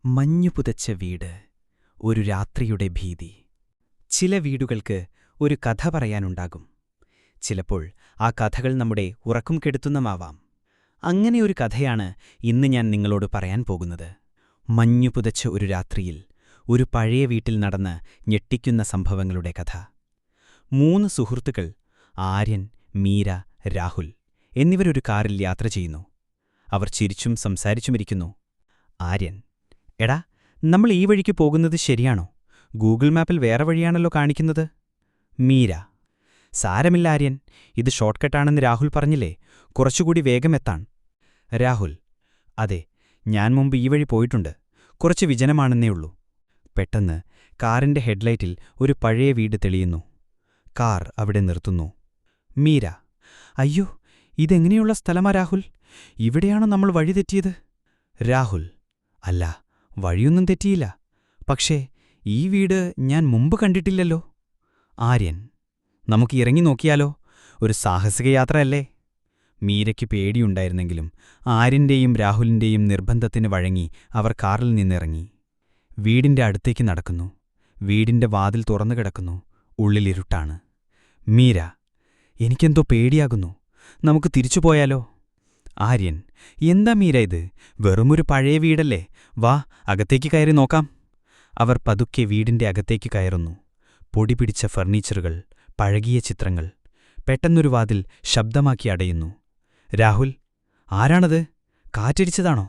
മഞ്ഞു പുതച്ച വീട്, ഒരു രാത്രിയുടെ ഭീതി. ചില വീടുകൾക്ക് ഒരു കഥ പറയാനുണ്ടാകും. ചിലപ്പോൾ ആ കഥകൾ നമ്മുടെ ഉറക്കം കെടുത്തുന്നമാവാം. അങ്ങനെയൊരു കഥയാണ് ഇന്ന് ഞാൻ നിങ്ങളോട് പറയാൻ പോകുന്നത്. മഞ്ഞു പുതച്ച ഒരു രാത്രിയിൽ ഒരു പഴയ വീട്ടിൽ നടന്ന ഞെട്ടിക്കുന്ന സംഭവങ്ങളുടെ കഥ. 3 സുഹൃത്തുക്കൾ ആര്യൻ, മീര, രാഹുൽ എന്നിവരൊരു കാറിൽ യാത്ര ചെയ്യുന്നു. അവർ ചിരിച്ചും സംസാരിച്ചുമിരിക്കുന്നു. ആര്യൻ: എടാ, നമ്മൾ ഈ വഴിക്ക് പോകുന്നത് ശരിയാണോ? ഗൂഗിൾ മാപ്പിൽ വേറെ വഴിയാണല്ലോ കാണിക്കുന്നത്. മീര: സാരമില്ല ആര്യൻ, ഇത് ഷോർട്ട് കട്ടാണെന്ന് രാഹുൽ പറഞ്ഞില്ലേ, കുറച്ചുകൂടി വേഗം എത്താൻ. രാഹുൽ: അതെ, ഞാൻ മുമ്പ് ഈ വഴി പോയിട്ടുണ്ട്, കുറച്ച് വിജനമാണെന്നേയുള്ളൂ. പെട്ടെന്ന് കാറിന്റെ ഹെഡ്ലൈറ്റിൽ ഒരു പഴയ വീട് തെളിയുന്നു. കാർ അവിടെ നിർത്തുന്നു. മീര: അയ്യോ, ഇതെങ്ങനെയുള്ള സ്ഥലമാ രാഹുൽ? ഇവിടെയാണോ നമ്മൾ വഴി തെറ്റിയത്? രാഹുൽ: അല്ല, വഴിയൊന്നും തെറ്റിയില്ല. പക്ഷേ ഈ വീട് ഞാൻ മുമ്പ് കണ്ടിട്ടില്ലല്ലോ. ആര്യൻ: നമുക്ക് ഇറങ്ങി നോക്കിയാലോ? ഒരു സാഹസിക യാത്രയല്ലേ? മീരയ്ക്ക് പേടിയുണ്ടായിരുന്നെങ്കിലും ആര്യന്റെയും രാഹുലിന്റെയും നിർബന്ധത്തിന് വഴങ്ങി അവർ കാറിൽ നിന്നിറങ്ങി. വീടിന്റെ അടുത്തേക്ക് നടക്കുന്നു. വീടിന്റെ വാതിൽ തുറന്നു കിടക്കുന്നു. ഉള്ളിലിരുട്ടാണ്. മീര: എനിക്കെന്തോ പേടിയാകുന്നു, നമുക്ക് തിരിച്ചുപോയാലോ? ആര്യൻ: എന്താ മീര ഇത്? വെറുമൊരു പഴയ വീടല്ലേ, വാ അകത്തേക്ക് കയറി നോക്കാം. അവർ പതുക്കെ വീടിന്റെ അകത്തേക്ക് കയറുന്നു. പൊടിപിടിച്ച ഫർണിച്ചറുകൾ, പഴകിയ ചിത്രങ്ങൾ. പെട്ടെന്നൊരു വാതിൽ ശബ്ദമാക്കി അടയുന്നു. രാഹുൽ: ആരാണത്? കാറ്റടിച്ചതാണോ?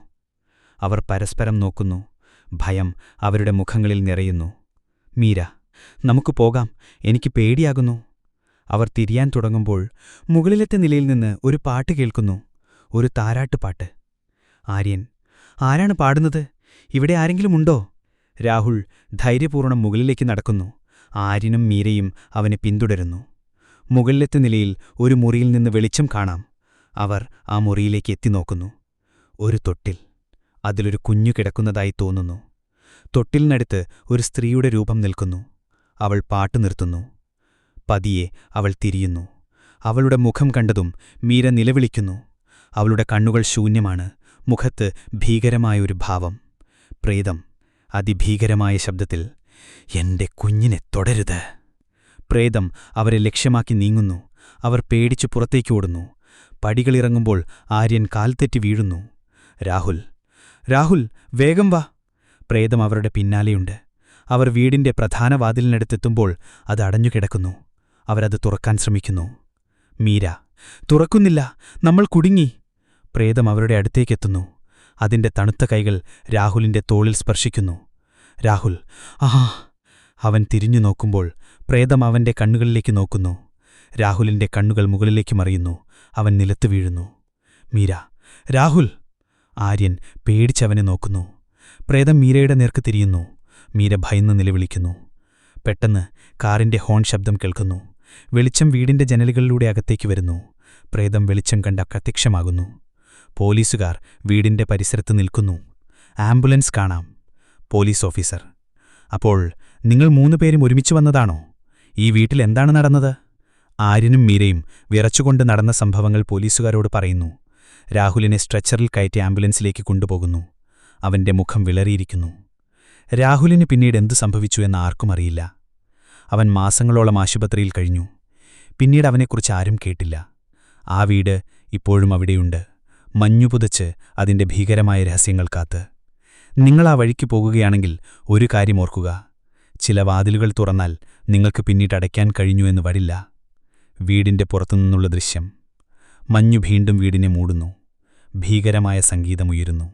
അവർ പരസ്പരം നോക്കുന്നു. ഭയം അവരുടെ മുഖങ്ങളിൽ നിറയുന്നു. മീര: നമുക്ക് പോകാം, എനിക്ക് പേടിയാകുന്നു. അവർ തിരിയാൻ തുടങ്ങുമ്പോൾ മുകളിലത്തെ നിലയിൽ നിന്ന് ഒരു പാട്ട് കേൾക്കുന്നു, ഒരു താരാട്ടുപാട്ട്. ആര്യൻ: ആരാണ് പാടുന്നത്? ഇവിടെ ആരെങ്കിലും ഉണ്ടോ? രാഹുൽ ധൈര്യപൂർവ്വം മുകളിലേക്ക് നടക്കുന്നു. ആര്യനും മീരയും അവനെ പിന്തുടരുന്നു. മുകളിലത്തെ നിലയിൽ ഒരു മുറിയിൽ നിന്ന് വെളിച്ചം കാണാം. അവർ ആ മുറിയിലേക്ക് എത്തിനോക്കുന്നു. ഒരു തൊട്ടിൽ. അതിലൊരു കുഞ്ഞു കിടക്കുന്നതായി തോന്നുന്നു. തൊട്ടിലിനടുത്ത് ഒരു സ്ത്രീയുടെ രൂപം നിൽക്കുന്നു. അവൾ പാട്ട് നിർത്തുന്നു. പതിയെ അവൾ തിരിയുന്നു. അവളുടെ മുഖം കണ്ടതും മീര നിലവിളിക്കുന്നു. അവളുടെ കണ്ണുകൾ ശൂന്യമാണ്. മുഖത്ത് ഭീകരമായൊരു ഭാവം. പ്രേതം അതിഭീകരമായ ശബ്ദത്തിൽ: എന്റെ കുഞ്ഞിനെ തൊടരുത്. പ്രേതം അവരെ ലക്ഷ്യമാക്കി നീങ്ങുന്നു. അവർ പേടിച്ചു പുറത്തേക്ക് ഓടുന്നു. പടികളിറങ്ങുമ്പോൾ ആര്യൻ കാൽത്തെറ്റി വീഴുന്നു. രാഹുൽ: രാഹുൽ, വേഗം വാ. പ്രേതം അവരുടെ പിന്നാലെയുണ്ട്. അവർ വീടിന്റെ പ്രധാന വാതിലിനടുത്തെത്തുമ്പോൾ അത് അടഞ്ഞുകിടക്കുന്നു. അവരത് തുറക്കാൻ ശ്രമിക്കുന്നു. മീര: തുറക്കുന്നില്ല, നമ്മൾ കുടുങ്ങി. പ്രേതം അവരുടെ അടുത്തേക്കെത്തുന്നു. അതിന്റെ തണുത്ത കൈകൾ രാഹുലിന്റെ തോളിൽ സ്പർശിക്കുന്നു. രാഹുൽ: ആ. അവൻ തിരിഞ്ഞു നോക്കുമ്പോൾ പ്രേതം അവന്റെ കണ്ണുകളിലേക്ക് നോക്കുന്നു. രാഹുലിന്റെ കണ്ണുകൾ മുകളിലേക്ക് മറിയുന്നു. അവൻ നിലത്ത് വീഴുന്നു. മീര: രാഹുൽ. ആര്യൻ പേടിച്ചവനെ നോക്കുന്നു. പ്രേതം മീരയുടെ നേർക്ക് തിരിയുന്നു. മീര ഭയന്ന് നിലവിളിക്കുന്നു. പെട്ടെന്ന് കാറിന്റെ ഹോൺ ശബ്ദം കേൾക്കുന്നു. വെളിച്ചം വീടിന്റെ ജനലുകളിലൂടെ അകത്തേക്ക് വരുന്നു. പ്രേതം വെളിച്ചം കണ്ട് അപ്രത്യക്ഷമാകുന്നു. പോലീസുകാർ വീടിന്റെ പരിസരത്ത് നിൽക്കുന്നു. ആംബുലൻസ് കാണാം. പോലീസ് ഓഫീസർ: അപ്പോൾ നിങ്ങൾ 3 പേരും ഒരുമിച്ച് വന്നതാണോ? ഈ വീട്ടിൽ എന്താണ് നടന്നത്? ആര്യനും മീരയും വിറച്ചുകൊണ്ട് നടന്ന സംഭവങ്ങൾ പോലീസുകാരോട് പറയുന്നു. രാഹുലിനെ സ്ട്രെച്ചറിൽ കയറ്റി ആംബുലൻസിലേക്ക് കൊണ്ടുപോകുന്നു. അവന്റെ മുഖം വിളറിയിരിക്കുന്നു. രാഹുലിന് പിന്നീട് എന്തു സംഭവിച്ചു എന്ന് ആർക്കും അറിയില്ല. അവൻ മാസങ്ങളോളം ആശുപത്രിയിൽ കഴിഞ്ഞു. പിന്നീട് അവനെക്കുറിച്ച് ആരും കേട്ടില്ല. ആ വീട് ഇപ്പോഴും അവിടെയുണ്ട്, മഞ്ഞുപുതച്ച് അതിന്റെ ഭീകരമായ രഹസ്യങ്ങൾ കാത്ത്. നിങ്ങൾ ആ വഴിക്ക് പോകുകയാണെങ്കിൽ ഒരു കാര്യം ഓർക്കുക: ചില വാതിലുകൾ തുറന്നാൽ നിങ്ങൾക്ക് പിന്നീട് അടയ്ക്കാൻ കഴിഞ്ഞുവെന്ന് വരില്ല. വീടിന്റെ പുറത്തുനിന്നുള്ള ദൃശ്യം. മഞ്ഞു വീണ്ടും വീടിനെ മൂടുന്നു. ഭീകരമായ സംഗീതമുയരുന്നു.